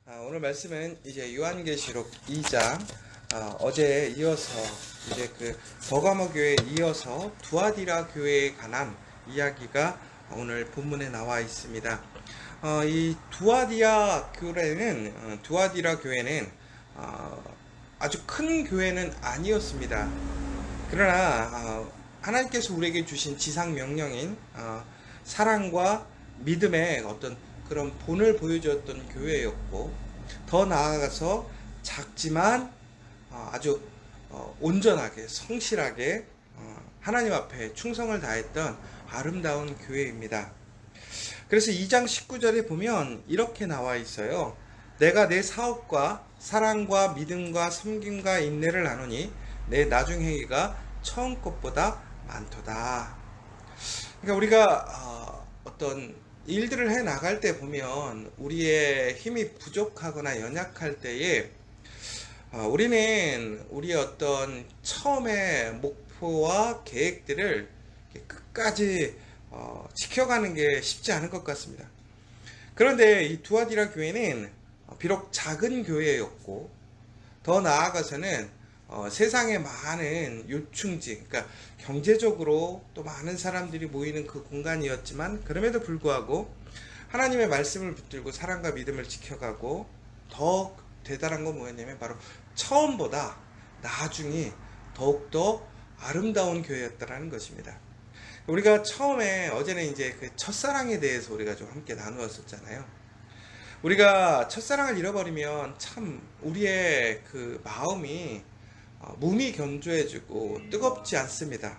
오늘 말씀은 이제 요한계시록 2장 어제에 이어서 이제 그 버가모 교회에 이어서 두아디라 교회에 관한 이야기가 오늘 본문에 나와 있습니다. 이 두아디라 교회는 아주 큰 교회는 아니었습니다. 그러나 하나님께서 우리에게 주신 지상 명령인 사랑과 믿음의 어떤 그런 본을 보여주었던 교회였고, 더 나아가서 작지만 아주 온전하게 성실하게 하나님 앞에 충성을 다했던 아름다운 교회입니다. 그래서 2장 19절에 보면 이렇게 나와 있어요. 내가 내 사업과 사랑과 믿음과 섬김과 인내를 나누니 내 나중 행위가 처음 것보다 많도다. 그러니까 우리가 어떤 일들을 해 나갈 때 보면 우리의 힘이 부족하거나 연약할 때에 우리는 우리의 어떤 처음의 목표와 계획들을 끝까지 지켜가는 게 쉽지 않을 것 같습니다. 그런데 이 두아디라 교회는 비록 작은 교회였고, 더 나아가서는 세상에 많은 요충지, 그러니까 경제적으로 또 많은 사람들이 모이는 그 공간이었지만, 그럼에도 불구하고 하나님의 말씀을 붙들고 사랑과 믿음을 지켜가고, 더 대단한 건 뭐였냐면 바로 처음보다 나중이 더욱더 아름다운 교회였다라는 것입니다. 우리가 처음에 어제는 이제 그 첫사랑에 대해서 우리가 좀 함께 나누었었잖아요. 우리가 첫사랑을 잃어버리면 참 우리의 그 마음이 무미건조해지고 뜨겁지 않습니다.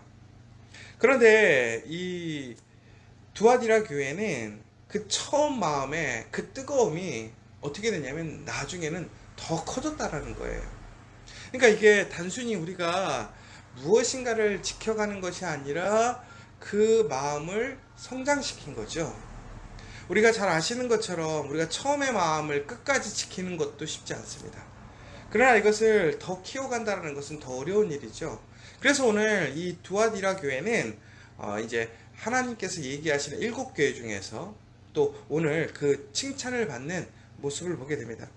그런데 이 두아디라 교회는 그 처음 마음에 그 뜨거움이 어떻게 되냐면 나중에는 더 커졌다라는 거예요. 그러니까 이게 단순히 우리가 무엇인가를 지켜가는 것이 아니라 그 마음을 성장시킨 거죠. 우리가 잘 아시는 것처럼 우리가 처음의 마음을 끝까지 지키는 것도 쉽지 않습니다. 그러나 이것을 더 키워간다는 것은 더 어려운 일이죠. 그래서 오늘 이 두아디라 교회는 이제 하나님께서 얘기하시는 7교회 중에서 또 오늘 그 칭찬을 받는 모습을 보게 됩니다.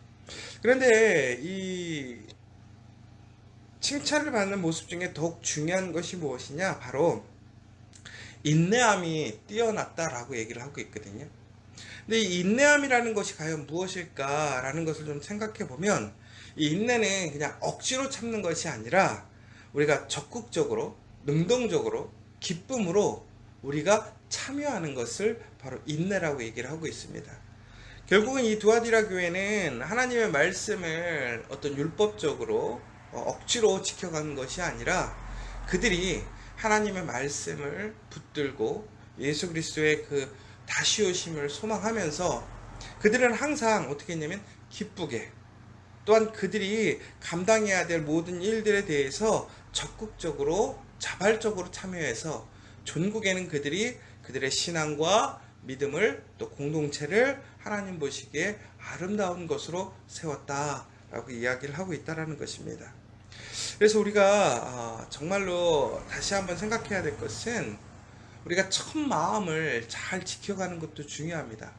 그런데 이 칭찬을 받는 모습 중에 더욱 중요한 것이 무엇이냐? 바로 인내함이 뛰어났다라고 얘기를 하고 있거든요. 근데 이 인내함이라는 것이 과연 무엇일까라는 것을 좀 생각해 보면, 이 인내는 그냥 억지로 참는 것이 아니라 우리가 적극적으로, 능동적으로, 기쁨으로 우리가 참여하는 것을 바로 인내라고 얘기를 하고 있습니다. 결국은 이 두아디라 교회는 하나님의 말씀을 어떤 율법적으로 억지로 지켜가는 것이 아니라 그들이 하나님의 말씀을 붙들고 예수 그리스도의 그 다시 오심을 소망하면서 그들은 항상 어떻게 했냐면 기쁘게, 또한 그들이 감당해야 될 모든 일들에 대해서 적극적으로 자발적으로 참여해서 전국에는 그들의 신앙과 믿음을 또 공동체를 하나님 보시기에 아름다운 것으로 세웠다라고 이야기를 하고 있다는 것입니다. 그래서 우리가 정말로 다시 한번 생각해야 될 것은, 우리가 첫 마음을 잘 지켜가는 것도 중요합니다.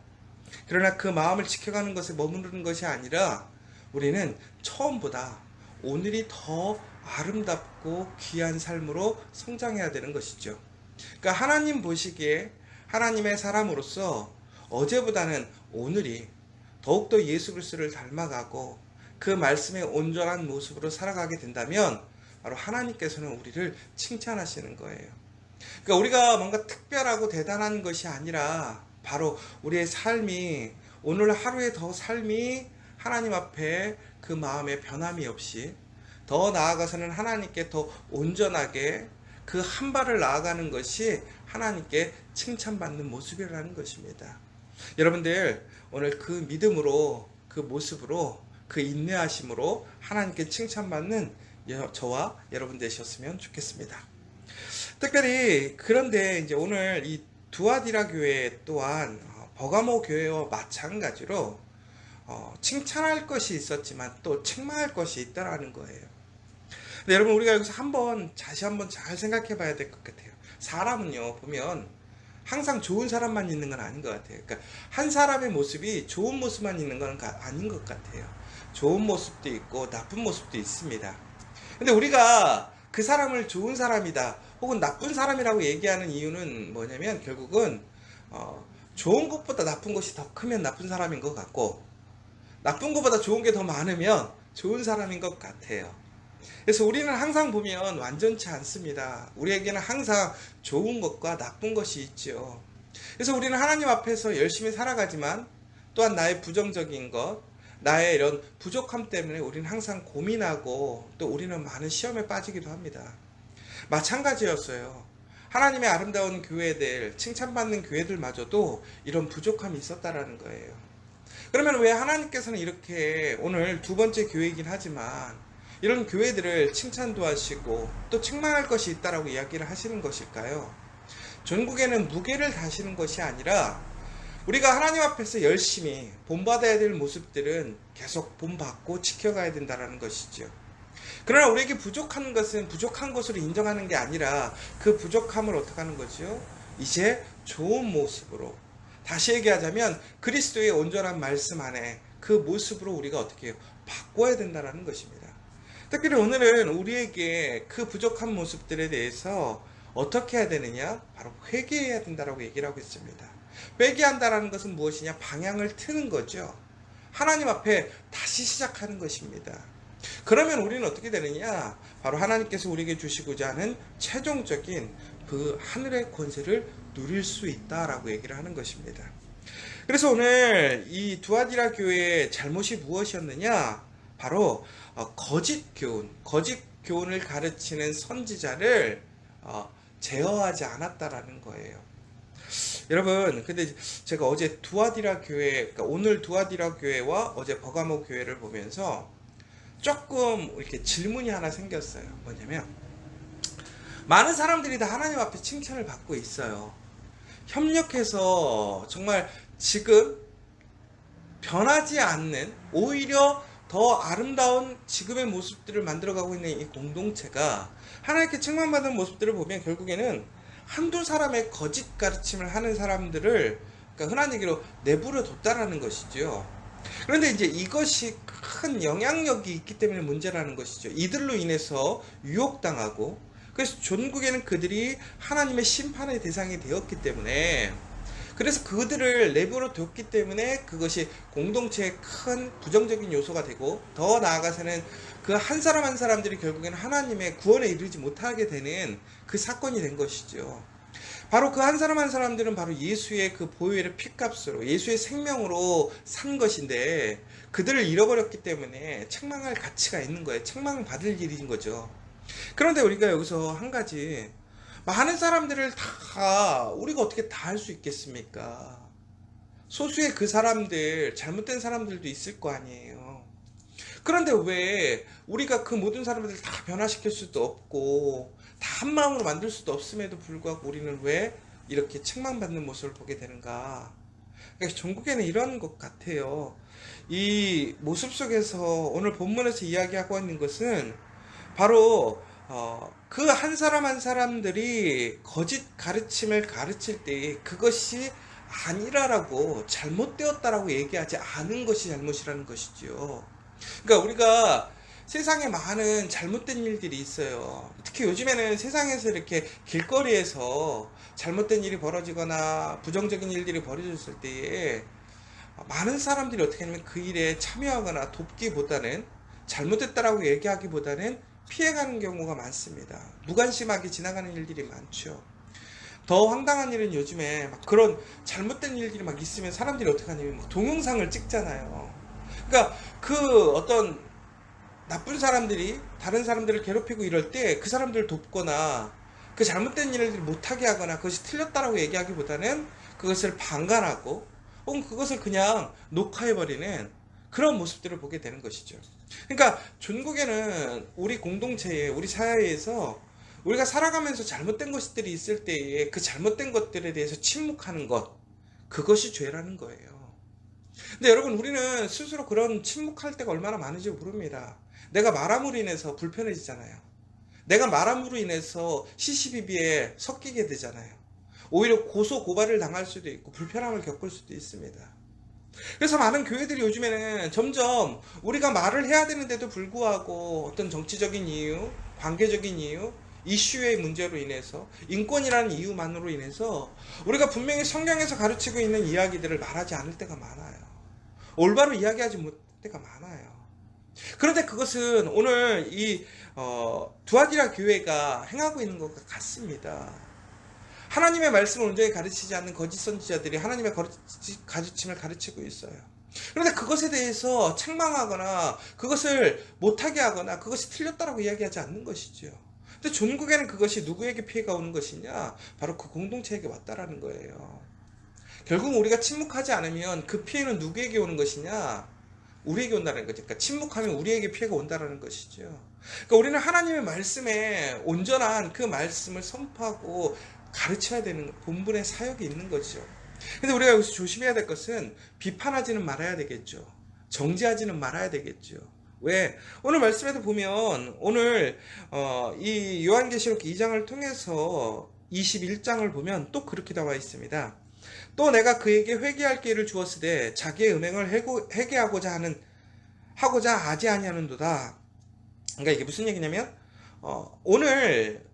그러나 그 마음을 지켜가는 것에 머무르는 것이 아니라 우리는 처음보다 오늘이 더 아름답고 귀한 삶으로 성장해야 되는 것이죠. 그러니까 하나님 보시기에 하나님의 사람으로서 어제보다는 오늘이 더욱더 예수 그리스도를 닮아가고 그 말씀의 온전한 모습으로 살아가게 된다면 바로 하나님께서는 우리를 칭찬하시는 거예요. 그러니까 우리가 뭔가 특별하고 대단한 것이 아니라 바로 우리의 삶이, 오늘 하루의 더 삶이 하나님 앞에 그 마음에 변함이 없이, 더 나아가서는 하나님께 더 온전하게 그 한 발을 나아가는 것이 하나님께 칭찬받는 모습이라는 것입니다. 여러분들 오늘 그 믿음으로, 그 모습으로, 그 인내하심으로 하나님께 칭찬받는 저와 여러분 되셨으면 좋겠습니다. 특별히 그런데 이제 오늘 이 두아디라 교회 또한 버가모 교회와 마찬가지로 칭찬할 것이 있었지만 또 책망할 것이 있다라는 거예요. 근데 여러분, 우리가 여기서 다시 한번 잘 생각해 봐야 될 것 같아요. 사람은요, 보면 항상 좋은 사람만 있는 건 아닌 것 같아요. 그러니까 한 사람의 모습이 좋은 모습만 있는 건 아닌 것 같아요. 좋은 모습도 있고 나쁜 모습도 있습니다. 근데 우리가 그 사람을 좋은 사람이다 혹은 나쁜 사람이라고 얘기하는 이유는 뭐냐면 결국은 좋은 것보다 나쁜 것이 더 크면 나쁜 사람인 것 같고 나쁜 것보다 좋은 게 더 많으면 좋은 사람인 것 같아요. 그래서 우리는 항상 보면 완전치 않습니다. 우리에게는 항상 좋은 것과 나쁜 것이 있죠. 그래서 우리는 하나님 앞에서 열심히 살아가지만 또한 나의 부정적인 것, 나의 이런 부족함 때문에 우리는 항상 고민하고 또 우리는 많은 시험에 빠지기도 합니다. 마찬가지였어요. 하나님의 아름다운 교회들, 칭찬받는 교회들마저도 이런 부족함이 있었다라는 거예요. 그러면 왜 하나님께서는 이렇게 오늘 두 번째 교회이긴 하지만 이런 교회들을 칭찬도 하시고 또 책망할 것이 있다라고 이야기를 하시는 것일까요? 전국에는 무게를 다시는 것이 아니라 우리가 하나님 앞에서 열심히 본받아야 될 모습들은 계속 본받고 지켜가야 된다는 것이죠. 그러나 우리에게 부족한 것은 부족한 것으로 인정하는 게 아니라 그 부족함을 어떻게 하는 거죠? 이제 좋은 모습으로, 다시 얘기하자면 그리스도의 온전한 말씀 안에 그 모습으로 우리가 어떻게 해요? 바꿔야 된다는 것입니다. 특별히 오늘은 우리에게 그 부족한 모습들에 대해서 어떻게 해야 되느냐? 바로 회개해야 된다고 얘기를 하고 있습니다. 회개한다는 것은 무엇이냐? 방향을 트는 거죠. 하나님 앞에 다시 시작하는 것입니다. 그러면 우리는 어떻게 되느냐? 바로 하나님께서 우리에게 주시고자 하는 최종적인 그 하늘의 권세를 누릴 수 있다라고 얘기를 하는 것입니다. 그래서 오늘 이 두아디라 교회의 잘못이 무엇이었느냐? 바로 거짓 교훈을 가르치는 선지자를 제어하지 않았다라는 거예요. 여러분, 근데 제가 어제 두아디라 교회, 그러니까 오늘 두아디라 교회와 어제 버가모 교회를 보면서 조금 이렇게 질문이 하나 생겼어요. 뭐냐면 많은 사람들이 다 하나님 앞에 칭찬을 받고 있어요. 협력해서 정말 지금 변하지 않는 오히려 더 아름다운 지금의 모습들을 만들어가고 있는 이 공동체가 하나님께 책망받는 모습들을 보면 결국에는 한두 사람의 거짓 가르침을 하는 사람들을 그러니까 흔한 얘기로 내버려 뒀다라는 것이죠. 그런데 이제 이것이 큰 영향력이 있기 때문에 문제라는 것이죠. 이들로 인해서 유혹당하고 그래서 전국에는 그들이 하나님의 심판의 대상이 되었기 때문에 그래서 그들을 내버려 뒀기 때문에 그것이 공동체의 큰 부정적인 요소가 되고 더 나아가서는 그 한 사람 한 사람들이 결국에는 하나님의 구원에 이르지 못하게 되는 그 사건이 된 것이죠. 바로 그 한 사람 한 사람들은 바로 예수의 그 보혈의 피값으로 예수의 생명으로 산 것인데 그들을 잃어버렸기 때문에 책망할 가치가 있는 거예요. 책망받을 일인 거죠. 그런데 우리가 여기서 한 가지 많은 사람들을 다 우리가 어떻게 다 할 수 있겠습니까? 소수의 그 사람들 잘못된 사람들도 있을 거 아니에요. 그런데 왜 우리가 그 모든 사람들을 다 변화시킬 수도 없고 다 한 마음으로 만들 수도 없음에도 불구하고 우리는 왜 이렇게 책망받는 모습을 보게 되는가? 그러니까 전국에는 이런 것 같아요. 이 모습 속에서 오늘 본문에서 이야기하고 있는 것은 바로 그 한 사람 한 사람들이 거짓 가르침을 가르칠 때 그것이 아니라라고 잘못되었다라고 얘기하지 않은 것이 잘못이라는 것이죠. 그러니까 우리가 세상에 많은 잘못된 일들이 있어요. 특히 요즘에는 세상에서 이렇게 길거리에서 잘못된 일이 벌어지거나 부정적인 일들이 벌어졌을 때에 많은 사람들이 어떻게 하냐면 그 일에 참여하거나 돕기보다는 잘못됐다라고 얘기하기보다는 피해가는 경우가 많습니다. 무관심하게 지나가는 일들이 많죠. 더 황당한 일은 요즘에 막 그런 잘못된 일들이 막 있으면 사람들이 어떻게 하냐면 막 동영상을 찍잖아요. 그러니까 그 어떤 나쁜 사람들이 다른 사람들을 괴롭히고 이럴 때 그 사람들을 돕거나 그 잘못된 일을 못하게 하거나 그것이 틀렸다라고 얘기하기보다는 그것을 방관하고 혹은 그것을 그냥 녹화해버리는 그런 모습들을 보게 되는 것이죠. 그러니까 전국에는 우리 공동체에 우리 사회에서 우리가 살아가면서 잘못된 것들이 있을 때에 그 잘못된 것들에 대해서 침묵하는 것 그것이 죄라는 거예요. 근데 여러분 우리는 스스로 그런 침묵할 때가 얼마나 많은지 모릅니다. 내가 말함으로 인해서 불편해지잖아요. 내가 말함으로 인해서 시시비비에 섞이게 되잖아요. 오히려 고소 고발을 당할 수도 있고 불편함을 겪을 수도 있습니다. 그래서 많은 교회들이 요즘에는 점점 우리가 말을 해야 되는데도 불구하고 어떤 정치적인 이유, 관계적인 이유, 이슈의 문제로 인해서, 인권이라는 이유만으로 인해서 우리가 분명히 성경에서 가르치고 있는 이야기들을 말하지 않을 때가 많아요. 올바로 이야기하지 못할 때가 많아요. 그런데 그것은 오늘 이 두아디라 교회가 행하고 있는 것과 같습니다. 하나님의 말씀을 온전히 가르치지 않는 거짓 선지자들이 하나님의 가르침을 가르치고 있어요. 그런데 그것에 대해서 책망하거나 그것을 못하게 하거나 그것이 틀렸다라고 이야기하지 않는 것이죠. 근데 종국에는 그것이 누구에게 피해가 오는 것이냐? 바로 그 공동체에게 왔다라는 거예요. 결국 우리가 침묵하지 않으면 그 피해는 누구에게 오는 것이냐? 우리에게 온다는 거죠. 그러니까 침묵하면 우리에게 피해가 온다는 것이죠. 그러니까 우리는 하나님의 말씀에 온전한 그 말씀을 선포하고 가르쳐야 되는 본분의 사역이 있는 거죠. 근데 우리가 여기서 조심해야 될 것은 비판하지는 말아야 되겠죠. 정죄하지는 말아야 되겠죠. 왜? 오늘 말씀에도 보면 오늘 이 요한계시록 2장을 통해서 21장을 보면 또 그렇게 나와 있습니다. 또 내가 그에게 회개할 기회를 주었으되 자기의 음행을 회개하고자 하지 아니하는도다. 그러니까 이게 무슨 얘기냐면 오늘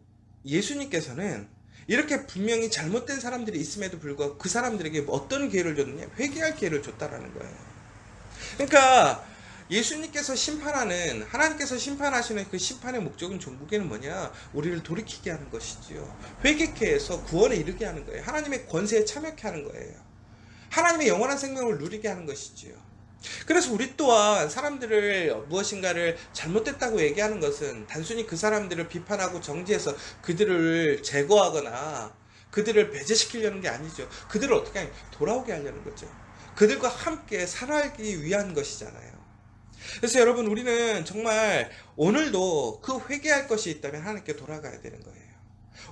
예수님께서는 이렇게 분명히 잘못된 사람들이 있음에도 불구하고 그 사람들에게 어떤 기회를 줬느냐? 회개할 기회를 줬다라는 거예요. 그러니까 예수님께서 심판하는, 하나님께서 심판하시는 그 심판의 목적은 종국에는 뭐냐? 우리를 돌이키게 하는 것이지요. 회개케 해서 구원에 이르게 하는 거예요. 하나님의 권세에 참여케 하는 거예요. 하나님의 영원한 생명을 누리게 하는 것이지요. 그래서 우리 또한 사람들을 무엇인가를 잘못됐다고 얘기하는 것은 단순히 그 사람들을 비판하고 정죄해서 그들을 제거하거나 그들을 배제시키려는 게 아니죠. 그들을 어떻게 하냐? 돌아오게 하려는 거죠. 그들과 함께 살아가기 위한 것이잖아요. 그래서 여러분, 우리는 정말 오늘도 그 회개할 것이 있다면 하나님께 돌아가야 되는 거예요.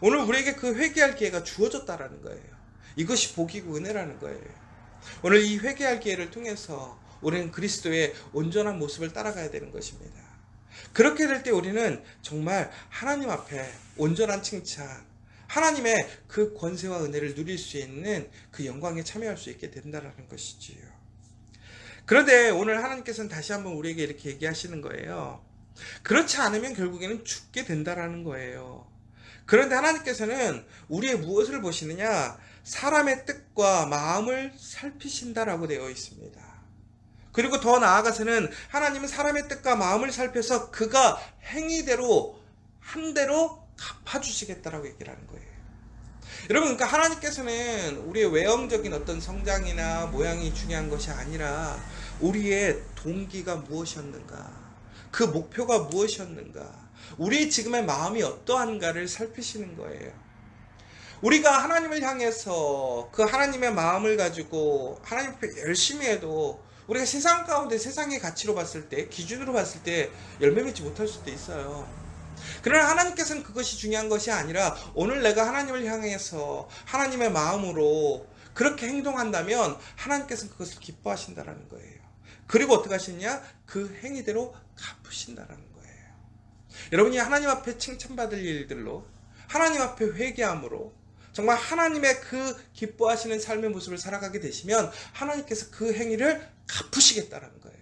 오늘 우리에게 그 회개할 기회가 주어졌다라는 거예요. 이것이 복이고 은혜라는 거예요. 오늘 이 회개할 기회를 통해서 우리는 그리스도의 온전한 모습을 따라가야 되는 것입니다. 그렇게 될 때 우리는 정말 하나님 앞에 온전한 칭찬, 하나님의 그 권세와 은혜를 누릴 수 있는 그 영광에 참여할 수 있게 된다는 것이지요. 그런데 오늘 하나님께서는 다시 한번 우리에게 이렇게 얘기하시는 거예요. 그렇지 않으면 결국에는 죽게 된다라는 거예요. 그런데 하나님께서는 우리의 무엇을 보시느냐? 사람의 뜻과 마음을 살피신다라고 되어 있습니다. 그리고 더 나아가서는 하나님은 사람의 뜻과 마음을 살펴서 그가 행위대로 한 대로 갚아주시겠다라고 얘기를 하는 거예요. 여러분, 그러니까 하나님께서는 우리의 외형적인 어떤 성장이나 모양이 중요한 것이 아니라 우리의 동기가 무엇이었는가, 그 목표가 무엇이었는가, 우리 지금의 마음이 어떠한가를 살피시는 거예요. 우리가 하나님을 향해서 그 하나님의 마음을 가지고 하나님 앞에 열심히 해도 우리가 세상 가운데 세상의 가치로 봤을 때, 기준으로 봤을 때 열매 맺지 못할 수도 있어요. 그러나 하나님께서는 그것이 중요한 것이 아니라 오늘 내가 하나님을 향해서 하나님의 마음으로 그렇게 행동한다면 하나님께서는 그것을 기뻐하신다라는 거예요. 그리고 어떻게 하시느냐? 그 행위대로 갚으신다라는 거예요. 여러분이 하나님 앞에 칭찬받을 일들로, 하나님 앞에 회개함으로 정말 하나님의 그 기뻐하시는 삶의 모습을 살아가게 되시면 하나님께서 그 행위를 갚으시겠다라는 거예요.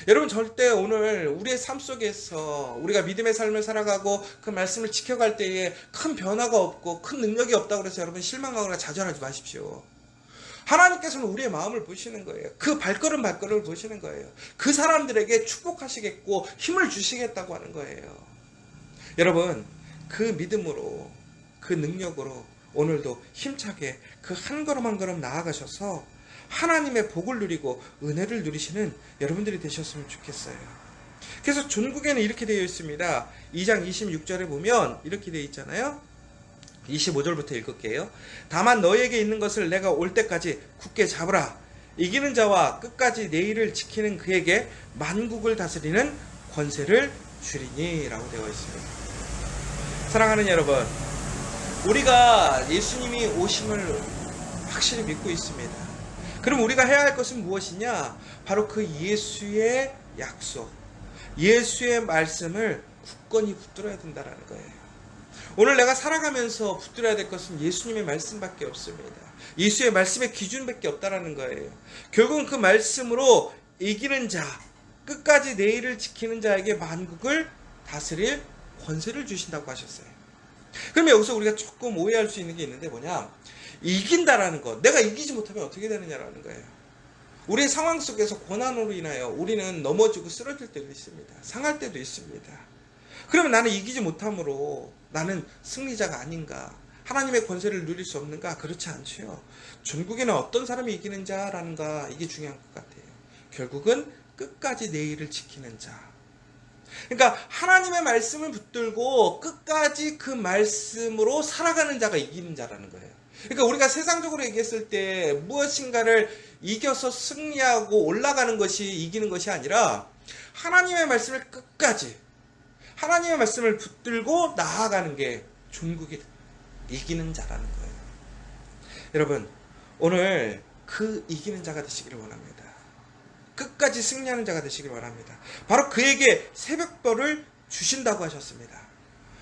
여러분, 절대 오늘 우리의 삶 속에서 우리가 믿음의 삶을 살아가고 그 말씀을 지켜갈 때에 큰 변화가 없고 큰 능력이 없다고 해서 여러분 실망하거나 좌절하지 마십시오. 하나님께서는 우리의 마음을 보시는 거예요. 그 발걸음을 보시는 거예요. 그 사람들에게 축복하시겠고 힘을 주시겠다고 하는 거예요. 여러분, 그 믿음으로, 그 능력으로 오늘도 힘차게 그 한 걸음 한 걸음 나아가셔서 하나님의 복을 누리고 은혜를 누리시는 여러분들이 되셨으면 좋겠어요. 그래서 전국에는 이렇게 되어 있습니다. 2장 26절에 보면 이렇게 되어 있잖아요. 25절부터 읽을게요. 다만 너에게 있는 것을 내가 올 때까지 굳게 잡으라. 이기는 자와 끝까지 내 일을 지키는 그에게 만국을 다스리는 권세를 주리니 라고 되어 있습니다. 사랑하는 여러분, 우리가 예수님이 오심을 확실히 믿고 있습니다. 그럼 우리가 해야 할 것은 무엇이냐? 바로 그 예수의 약속, 예수의 말씀을 굳건히 붙들어야 된다는 거예요. 오늘 내가 살아가면서 붙들어야 될 것은 예수님의 말씀밖에 없습니다. 예수의 말씀의 기준밖에 없다라는 거예요. 결국은 그 말씀으로 이기는 자, 끝까지 내 일을 지키는 자에게 만국을 다스릴 권세를 주신다고 하셨어요. 그러면 여기서 우리가 조금 오해할 수 있는 게 있는데 뭐냐? 이긴다라는 것, 내가 이기지 못하면 어떻게 되느냐라는 거예요. 우리의 상황 속에서 고난으로 인하여 우리는 넘어지고 쓰러질 때도 있습니다. 상할 때도 있습니다. 그러면 나는 이기지 못함으로 나는 승리자가 아닌가? 하나님의 권세를 누릴 수 없는가? 그렇지 않죠. 전국에는 어떤 사람이 이기는 자라는가? 이게 중요한 것 같아요. 결국은 끝까지 내 일을 지키는 자. 그러니까 하나님의 말씀을 붙들고 끝까지 그 말씀으로 살아가는 자가 이기는 자라는 거예요. 그러니까 우리가 세상적으로 얘기했을 때 무엇인가를 이겨서 승리하고 올라가는 것이 이기는 것이 아니라 하나님의 말씀을 끝까지 하나님의 말씀을 붙들고 나아가는 게 종국이 이기는 자라는 거예요. 여러분, 오늘 그 이기는 자가 되시기를 원합니다. 끝까지 승리하는 자가 되시기를 원합니다. 바로 그에게 새벽별을 주신다고 하셨습니다.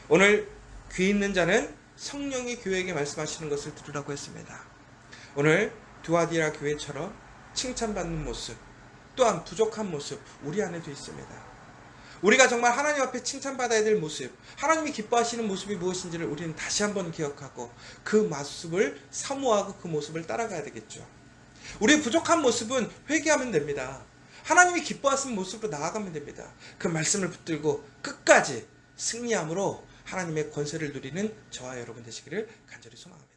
오늘 귀 있는 자는 성령이 교회에게 말씀하시는 것을 들으라고 했습니다. 오늘 두아디라 교회처럼 칭찬받는 모습, 또한 부족한 모습 우리 안에도 있습니다. 우리가 정말 하나님 앞에 칭찬받아야 될 모습, 하나님이 기뻐하시는 모습이 무엇인지를 우리는 다시 한번 기억하고 그 모습을 사모하고 그 모습을 따라가야 되겠죠. 우리의 부족한 모습은 회개하면 됩니다. 하나님이 기뻐하시는 모습으로 나아가면 됩니다. 그 말씀을 붙들고 끝까지 승리함으로 하나님의 권세를 누리는 저와 여러분 되시기를 간절히 소망합니다.